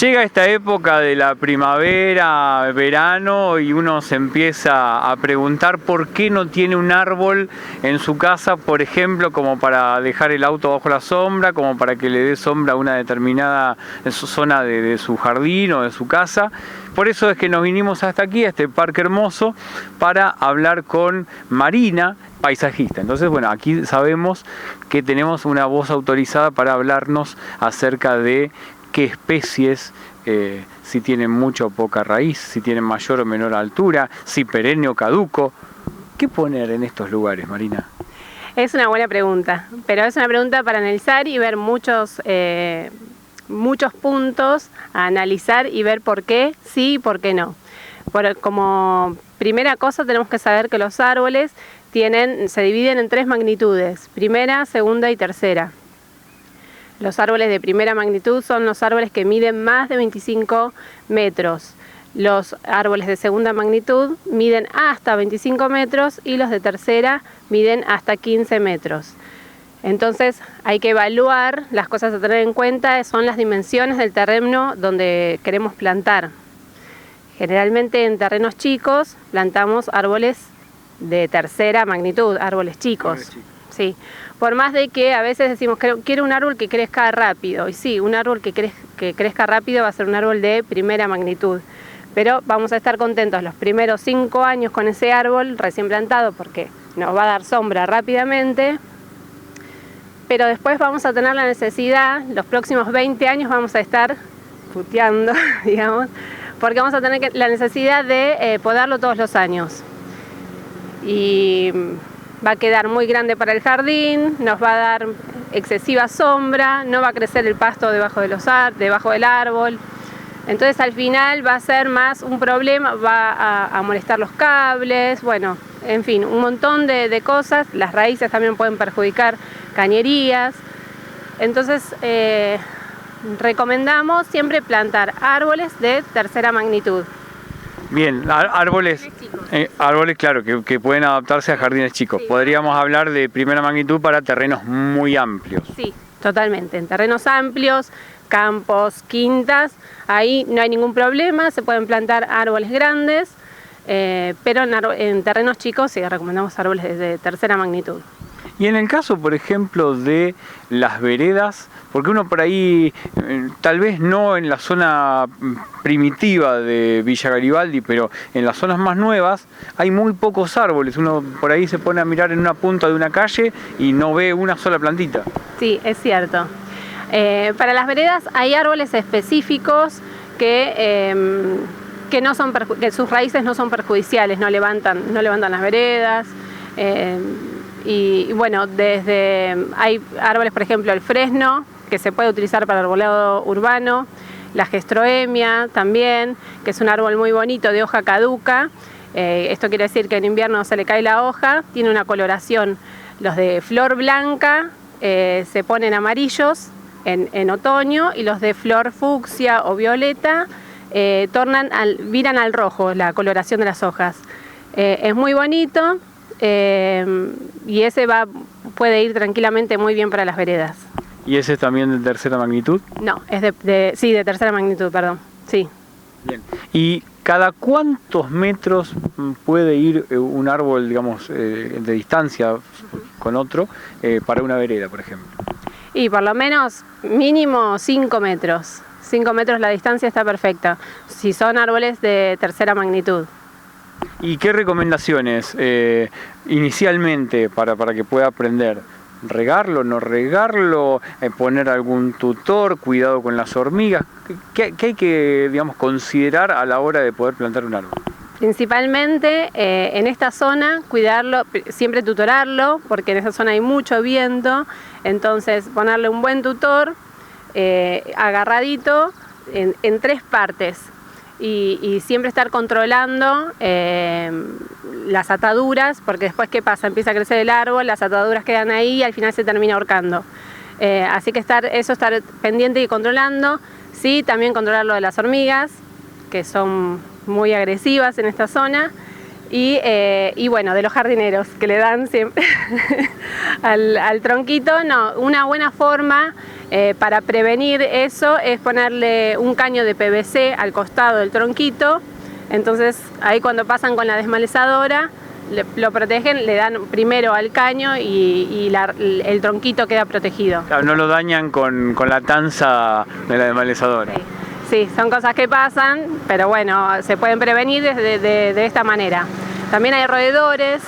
Llega esta época de la primavera, verano, y uno se empieza a preguntar por qué no tiene un árbol en su casa, por ejemplo, como para dejar el auto bajo la sombra, como para que le dé sombra a una determinada zona de su jardín o de su casa. Por eso es que nos vinimos hasta aquí, a este parque hermoso, para hablar con Marina, paisajista. Entonces, bueno, aquí sabemos que tenemos una voz autorizada para hablarnos acerca de qué especies, si tienen mucha o poca raíz, si tienen mayor o menor altura, si perenne o caduco. ¿Qué poner en estos lugares, Marina? Es una buena pregunta, pero es una pregunta para analizar y ver muchos puntos a analizar y ver por qué sí y por qué no. Como primera cosa tenemos que saber que los árboles se dividen en 3 magnitudes: primera, segunda y tercera. Los árboles de primera magnitud son los árboles que miden más de 25 metros. Los árboles de segunda magnitud miden hasta 25 metros y los de tercera miden hasta 15 metros. Entonces hay que evaluar, las cosas a tener en cuenta son las dimensiones del terreno donde queremos plantar. Generalmente en terrenos chicos plantamos árboles de tercera magnitud, árboles chicos. Sí. Por más de que a veces decimos que quiero un árbol que crezca rápido, y sí, un árbol que crezca rápido va a ser un árbol de primera magnitud, pero vamos a estar contentos los primeros 5 años con ese árbol recién plantado porque nos va a dar sombra rápidamente, pero después vamos a tener la necesidad, los próximos 20 años vamos a estar puteando, digamos, porque vamos a tener la necesidad de podarlo todos los años. Y va a quedar muy grande para el jardín, nos va a dar excesiva sombra, no va a crecer el pasto debajo del árbol. Entonces al final va a ser más un problema, va a molestar los cables, bueno, en fin, un montón de cosas. Las raíces también pueden perjudicar cañerías. Entonces recomendamos siempre plantar árboles de tercera magnitud. Bien, árboles, claro, que pueden adaptarse a jardines chicos. Sí. Podríamos hablar de primera magnitud para terrenos muy amplios. Sí, totalmente. En terrenos amplios, campos, quintas, ahí no hay ningún problema, se pueden plantar árboles grandes, pero en terrenos chicos sí recomendamos árboles de tercera magnitud. Y en el caso, por ejemplo, de las veredas, porque uno por ahí, tal vez no en la zona primitiva de Villa Garibaldi, pero en las zonas más nuevas hay muy pocos árboles. Uno por ahí se pone a mirar en una punta de una calle y no ve una sola plantita. Sí, es cierto. Para las veredas hay árboles específicos que sus raíces no son perjudiciales, no levantan las veredas. Y bueno, hay árboles, por ejemplo, el fresno, que se puede utilizar para arbolado urbano, la gestroemia también, que es un árbol muy bonito de hoja caduca. Esto quiere decir que en invierno se le cae la hoja, tiene una coloración. Los de flor blanca se ponen amarillos en otoño, y los de flor fucsia o violeta viran al rojo la coloración de las hojas. Es muy bonito. Y ese puede ir tranquilamente muy bien para las veredas. ¿Y ese es también de tercera magnitud? No, es de tercera magnitud, perdón. Sí. Bien. ¿Y cada cuántos metros puede ir un árbol, digamos, de distancia con otro para una vereda, por ejemplo? Y por lo menos mínimo 5 metros. 5 metros la distancia está perfecta, si son árboles de tercera magnitud. ¿Y qué recomendaciones inicialmente para que pueda aprender? ¿Regarlo, no regarlo? ¿Poner algún tutor? ¿Cuidado con las hormigas? ¿Qué hay que, digamos, considerar a la hora de poder plantar un árbol? Principalmente en esta zona, cuidarlo, siempre tutorarlo, porque en esa zona hay mucho viento. Entonces ponerle un buen tutor agarradito en 3 partes. Y siempre estar controlando las ataduras, porque después ¿qué pasa? Empieza a crecer el árbol, las ataduras quedan ahí y al final se termina ahorcando. Así que estar pendiente y controlando. Sí, también controlar lo de las hormigas, que son muy agresivas en esta zona. Y bueno, de los jardineros que le dan siempre al tronquito. No, una buena forma para prevenir eso es ponerle un caño de PVC al costado del tronquito. Entonces ahí cuando pasan con la desmalezadora lo protegen, le dan primero al caño y el tronquito queda protegido. Claro, no lo dañan con la tanza de la desmalezadora. Sí, son cosas que pasan, pero bueno, se pueden prevenir de esta manera. También hay roedores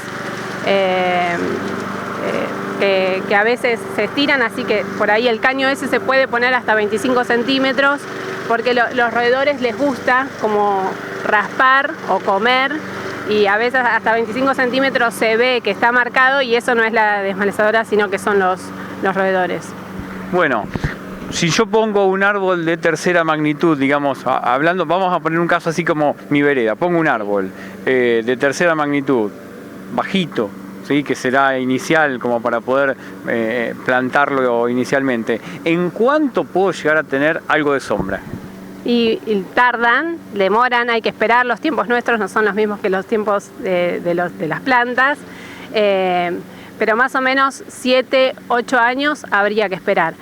que a veces se estiran, así que por ahí el caño ese se puede poner hasta 25 centímetros, porque los roedores les gusta como raspar o comer, y a veces hasta 25 centímetros se ve que está marcado, y eso no es la desmalezadora, sino que son los roedores. Bueno, si yo pongo un árbol de tercera magnitud, digamos, vamos a poner un caso así como mi vereda, pongo un árbol de tercera magnitud, bajito, ¿sí? Que será inicial como para poder plantarlo inicialmente, ¿en cuánto puedo llegar a tener algo de sombra? Y tardan, demoran, hay que esperar, los tiempos nuestros no son los mismos que los tiempos de las plantas, pero más o menos 7, 8 años habría que esperar.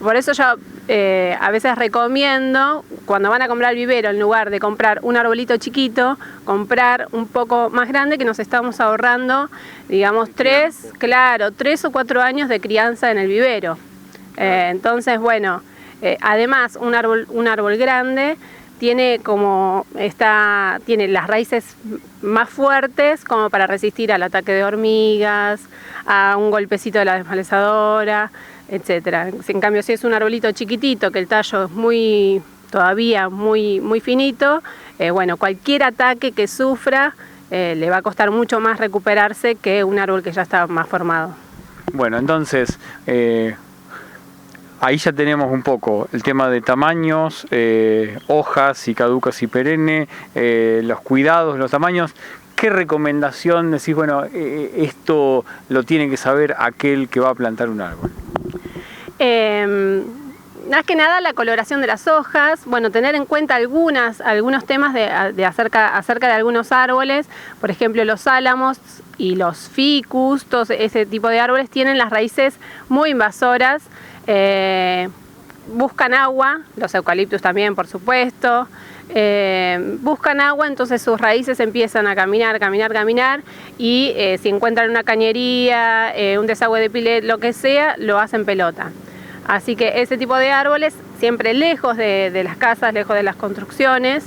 Por eso yo a veces recomiendo, cuando van a comprar vivero, en lugar de comprar un arbolito chiquito, comprar un poco más grande, que nos estamos ahorrando, digamos, 3 o 4 años de crianza en el vivero. Entonces, bueno, además un árbol grande tiene las raíces más fuertes como para resistir al ataque de hormigas, a un golpecito de la desmalezadora, etcétera. En cambio, si es un arbolito chiquitito, que el tallo es todavía muy finito, bueno, cualquier ataque que sufra le va a costar mucho más recuperarse que un árbol que ya está más formado. Bueno, entonces ahí ya tenemos un poco el tema de tamaños, hojas y caducas y perenne, los cuidados, los tamaños. ¿Qué recomendación decís, bueno, esto lo tiene que saber aquel que va a plantar un árbol? Más que nada la coloración de las hojas, bueno, tener en cuenta algunos temas acerca de algunos árboles, por ejemplo los álamos y los ficus, todo ese tipo de árboles tienen las raíces muy invasoras, buscan agua, los eucaliptus también por supuesto, buscan agua, entonces sus raíces empiezan a caminar y si encuentran una cañería, un desagüe de pilet, lo que sea, lo hacen pelota. Así que ese tipo de árboles siempre lejos de las casas, lejos de las construcciones.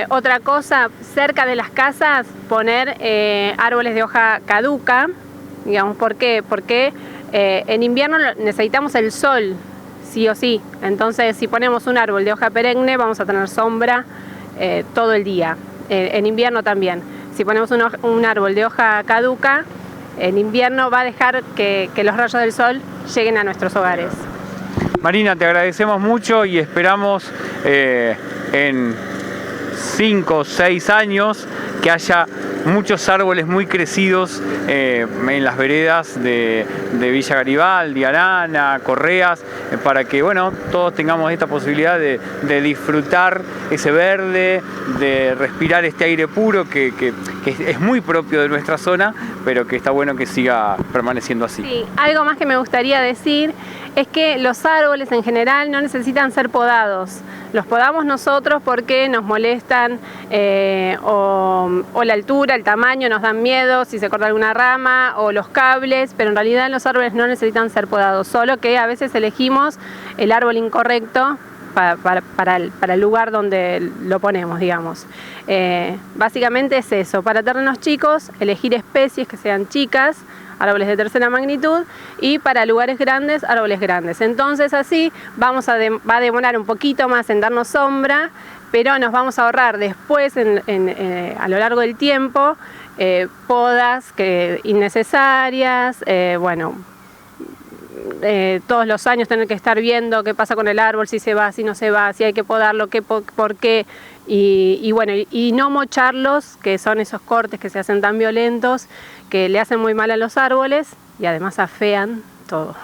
Otra cosa, cerca de las casas poner árboles de hoja caduca, digamos, ¿por qué? Porque en invierno necesitamos el sol, sí o sí. Entonces, si ponemos un árbol de hoja perenne, vamos a tener sombra todo el día. En invierno también. Si ponemos un árbol de hoja caduca, en invierno va a dejar que los rayos del sol lleguen a nuestros hogares. Marina, te agradecemos mucho y esperamos en 5 o 6 años que haya muchos árboles muy crecidos en las veredas de Villa Garibaldi, Arana, Correas, para que bueno, todos tengamos esta posibilidad de disfrutar ese verde, de respirar este aire puro que es muy propio de nuestra zona, pero que está bueno que siga permaneciendo así. Sí, algo más que me gustaría decir es que los árboles en general no necesitan ser podados. Los podamos nosotros porque nos molestan o la altura, el tamaño, nos dan miedo si se corta alguna rama o los cables, pero en realidad los árboles no necesitan ser podados, solo que a veces elegimos el árbol incorrecto para el lugar donde lo ponemos, digamos. Básicamente es eso, para terrenos chicos, elegir especies que sean chicas, árboles de tercera magnitud, y para lugares grandes, árboles grandes. Entonces así va a demorar un poquito más en darnos sombra, pero nos vamos a ahorrar después a lo largo del tiempo podas innecesarias, bueno, todos los años tener que estar viendo qué pasa con el árbol, si se va, si no se va, si hay que podarlo, por qué, y bueno, y no mocharlos, que son esos cortes que se hacen tan violentos, que le hacen muy mal a los árboles y además afean todo,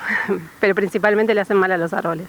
pero principalmente le hacen mal a los árboles.